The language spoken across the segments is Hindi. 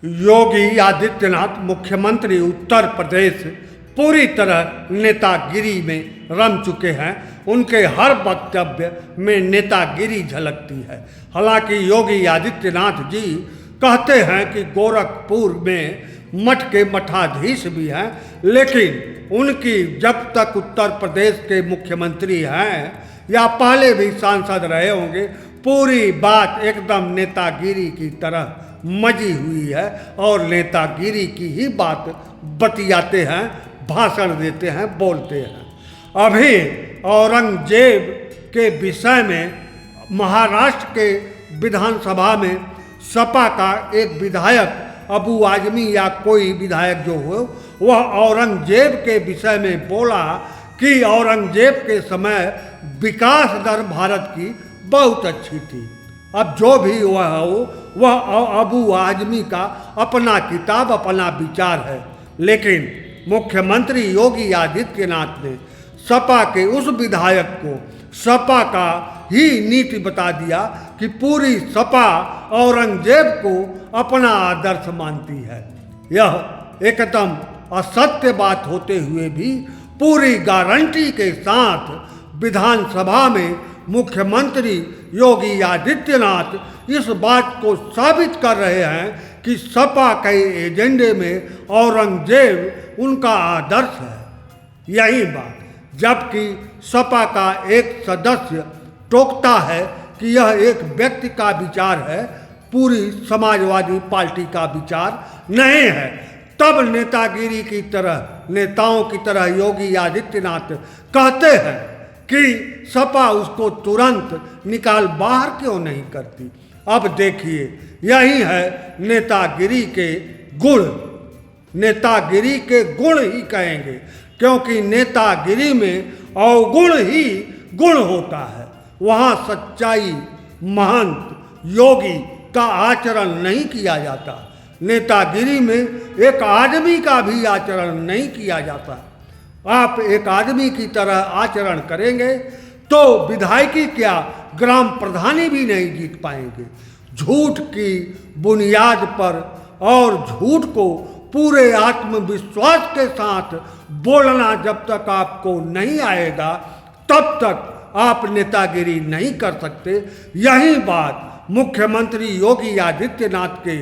योगी आदित्यनाथ मुख्यमंत्री उत्तर प्रदेश पूरी तरह नेतागिरी में रम चुके हैं। उनके हर वक्तव्य में नेतागिरी झलकती है। हालांकि योगी आदित्यनाथ जी कहते हैं कि गोरखपुर में मठ के मठाधीश भी हैं, लेकिन उनकी जब तक उत्तर प्रदेश के मुख्यमंत्री हैं या पहले भी सांसद रहे होंगे, पूरी बात एकदम नेतागिरी की तरह मजी हुई है और नेतागिरी की ही बात बतियाते हैं, भाषण देते हैं, बोलते हैं। अभी औरंगजेब के विषय में महाराष्ट्र के विधानसभा में सपा का एक विधायक अबू आजमी या कोई विधायक जो हो, वह औरंगजेब के विषय में बोला कि औरंगजेब के समय विकास दर भारत की बहुत अच्छी थी। अब जो भी वह हो, वह अबू आजमी का अपना किताब, अपना विचार है। लेकिन मुख्यमंत्री योगी आदित्यनाथ ने सपा के उस विधायक को सपा का ही नीति बता दिया कि पूरी सपा औरंगजेब को अपना आदर्श मानती है। यह एकदम असत्य बात होते हुए भी पूरी गारंटी के साथ विधानसभा में मुख्यमंत्री योगी आदित्यनाथ इस बात को साबित कर रहे हैं कि सपा के एजेंडे में औरंगजेब उनका आदर्श है। यही बात जबकि सपा का एक सदस्य टोकता है कि यह एक व्यक्ति का विचार है, पूरी समाजवादी पार्टी का विचार नहीं है, तब नेतागिरी की तरह, नेताओं की तरह योगी आदित्यनाथ कहते हैं कि सपा उसको तुरंत निकाल बाहर क्यों नहीं करती। अब देखिए, यही है नेतागिरी के गुण। नेतागिरी के गुण ही कहेंगे, क्योंकि नेतागिरी में अवगुण ही गुण होता है। वहाँ सच्चाई, महंत, योगी का आचरण नहीं किया जाता। नेतागिरी में एक आदमी का भी आचरण नहीं किया जाता। आप एक आदमी की तरह आचरण करेंगे तो विधायकी क्या, ग्राम प्रधानी भी नहीं जीत पाएंगे। झूठ की बुनियाद पर और झूठ को पूरे आत्मविश्वास के साथ बोलना जब तक आपको नहीं आएगा, तब तक आप नेतागिरी नहीं कर सकते। यही बात मुख्यमंत्री योगी आदित्यनाथ के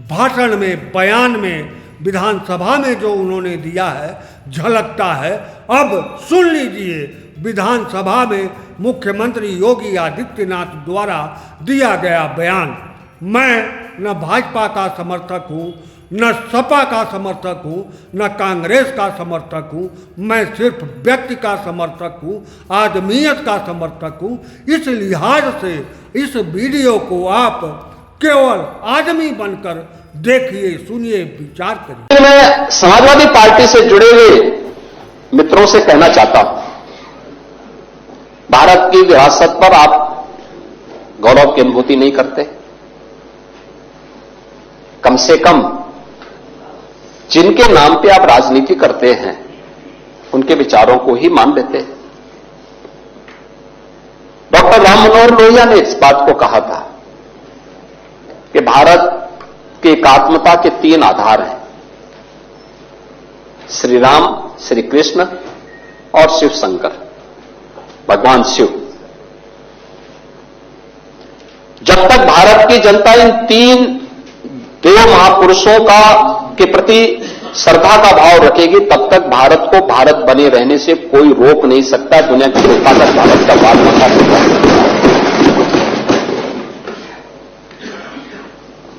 भाषण में, बयान में, विधानसभा में जो उन्होंने दिया है, झलकता है। अब सुन लीजिए विधानसभा में मुख्यमंत्री योगी आदित्यनाथ द्वारा दिया गया बयान। मैं न भाजपा का समर्थक हूँ, न सपा का समर्थक हूँ, न कांग्रेस का समर्थक हूँ। मैं सिर्फ व्यक्ति का समर्थक हूँ, आदमियत का समर्थक हूँ। इस लिहाज से इस वीडियो को आप केवल आदमी बनकर देखिए, सुनिए, विचार करिए। मैं समाजवादी पार्टी से जुड़े हुए मित्रों से कहना चाहता हूं, भारत की विरासत पर आप गौरव की अनुभूति नहीं करते? कम से कम जिनके नाम पे आप राजनीति करते हैं, उनके विचारों को ही मान लेते। डॉक्टर राम मनोहर लोहिया ने इस बात को कहा था कि भारत की एकात्मता के 3 आधार हैं, श्री राम, श्री कृष्ण और शिव शंकर, भगवान शिव। जब तक भारत की जनता इन 3 देव महापुरुषों के प्रति श्रद्धा का भाव रखेगी, तब तक भारत को भारत बने रहने से कोई रोक नहीं सकता। दुनिया की ताकत भारत का बात बता सकता।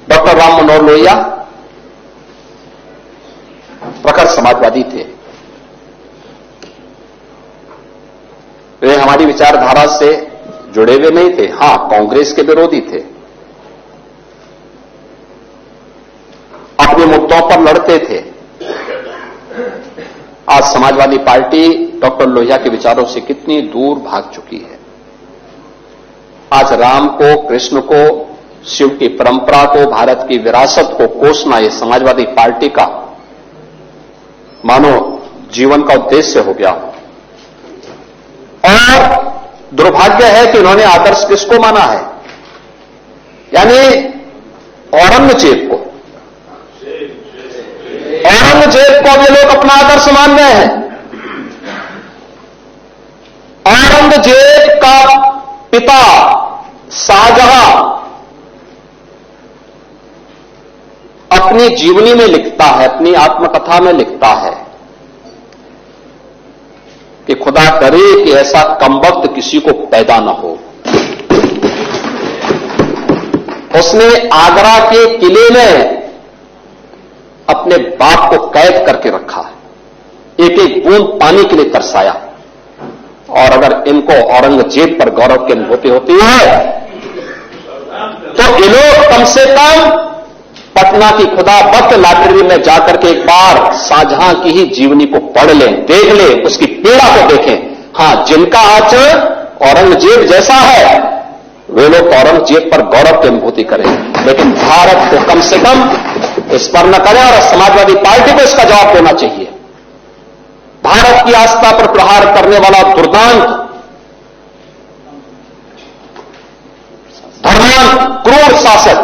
डॉक्टर राम मनोहर लोहिया प्रखर समाजवादी थे। वे हमारी विचारधारा से जुड़े हुए नहीं थे। हां, कांग्रेस के विरोधी थे, अपने मुद्दों पर लड़ते थे। आज समाजवादी पार्टी डॉक्टर लोहिया के विचारों से कितनी दूर भाग चुकी है। आज राम को, कृष्ण को, शिव की परंपरा को, भारत की विरासत को कोसना, यह समाजवादी पार्टी का मानो जीवन का उद्देश्य हो गया। और दुर्भाग्य है कि इन्होंने आदर्श किसको माना है, यानी औरंगजेब को। अपना आदर्श मान रहे हैं। औरंगजेब का पिता शाहजहां अपनी जीवनी में लिखता है, अपनी आत्मकथा में लिखता है कि खुदा करे कि ऐसा कमबख्त किसी को पैदा न हो। उसने आगरा के किले में अपने बाप को कैद करके रखा, एक एक बूंद पानी के लिए तरसाया। और अगर इनको औरंगजेब पर गौरव की अनुभूति होती है तो ये लोग कम से कम पटना की खुदा बख्त लाइब्रेरी में जाकर के एक बार शाहजहां की ही जीवनी को पढ़ लें, देख लें, उसकी पीड़ा को देखें। हां, जिनका आचरण औरंगजेब जैसा है वे लोग औरंगजेब पर गौरव की अनुभूति करें, लेकिन भारत को कम से कम इस पर न करें। और समाजवादी पार्टी को इसका जवाब देना चाहिए। भारत की आस्था पर प्रहार करने वाला दुर्दांत, धर्मांत, क्रूर शासक,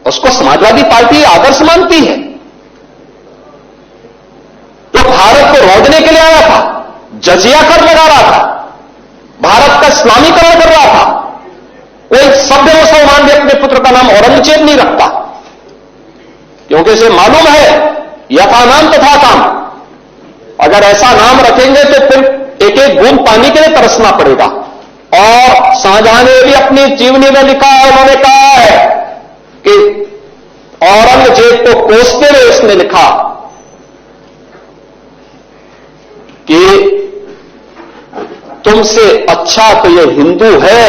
उसको समाजवादी पार्टी आदर्श मानती है। तो भारत को रोकने के लिए आया था, जजिया कर लगा रहा था, भारत का इस्लामीकरण कर रहा था। कोई सभ्य मुसलमान भी अपने पुत्र का नाम औरंगजेब नहीं रखता, क्योंकि उसे मालूम है यथा नाम तथा काम। अगर ऐसा नाम रखेंगे तो फिर एक एक बूंद पानी के लिए तरसना पड़ेगा। और शाहजहां ने भी अपनी जीवनी में लिखा है, उन्होंने कहा है कि औरंगजेब को कोसते हुए उसने लिखा कि तुमसे अच्छा तो ये हिंदू है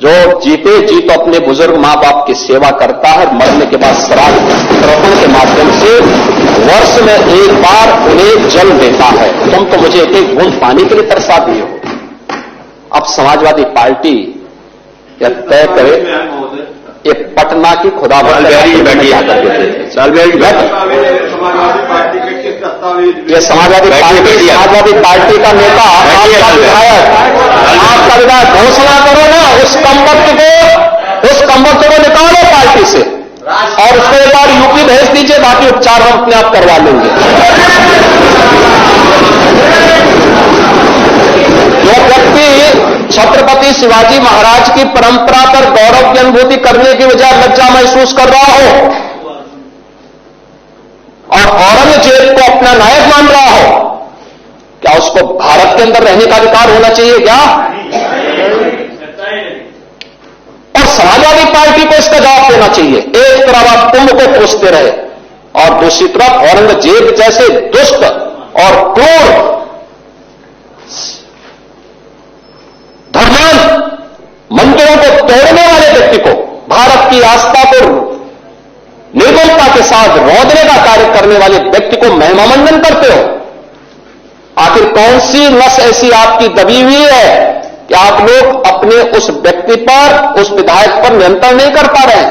जो जीते जी तो अपने बुजुर्ग मां बाप की सेवा करता है, मरने के बाद श्राद्ध तर्पण के माध्यम से वर्ष में एक बार उन्हें जल देता है। तुम तो मुझे एक एक बूंद पानी के लिए तरसा दिए हो। अब समाजवादी पार्टी यह तय करे, ये पटना की खुदा ये समाजवादी पार्टी का नेता, आपका विधायक घोषणा करो ना, उस कमबख्त को निकालो पार्टी से और उसको एक बार यूपी भेज दीजिए, बाकी उपचार हम अपने आप करवा लेंगे। जो व्यक्ति छत्रपति शिवाजी महाराज की परंपरा पर गौरव की अनुभूति करने की बजाय लज्जा महसूस कर रहा हो और औरंगजेब को अपना नायक मान रहा हो, क्या उसको भारत के अंदर रहने का अधिकार होना चाहिए क्या? और समाजवादी पार्टी को इसका जवाब देना चाहिए। एक तरफ आप कुंभ को कोसते रहे और दूसरी तरफ औरंगजेब जैसे दुष्ट और क्रूर धर्मांत मंदिरों को तोड़ने वाले व्यक्ति को, भारत की आस्था को निर्मलता के साथ रौंदने का कार्य करने वाले व्यक्ति को महिमामंडन करते हो। आखिर कौन सी नस ऐसी आपकी दबी हुई है कि आप लोग अपने उस व्यक्ति पर, उस विधायक पर नियंत्रण नहीं कर पा रहे हैं?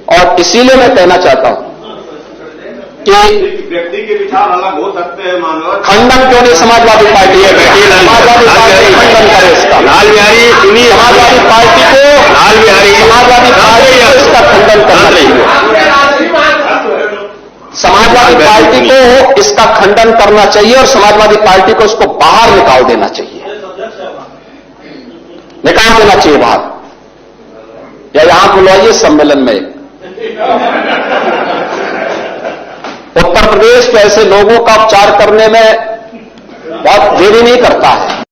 और इसीलिए मैं कहना चाहता हूं कि व्यक्ति के विचार अलग हो सकते हैं, मानव खंडन क्यों नहीं समाजवादी पार्टी है? समाजवादी पार्टी खंडन करे इसका। लाल बिहारी सुनिए, समाजवादी पार्टी को समाजवादी पार्टी को इसका खंडन करना चाहिए। समाजवादी पार्टी को इसका खंडन करना चाहिए और समाजवादी पार्टी को इसको बाहर निकाल देना चाहिए, निकाल देना चाहिए बाहर, या यहां बुलाइए सम्मेलन में। उत्तर प्रदेश के ऐसे लोगों का उपचार करने में बहुत देरी नहीं करता है।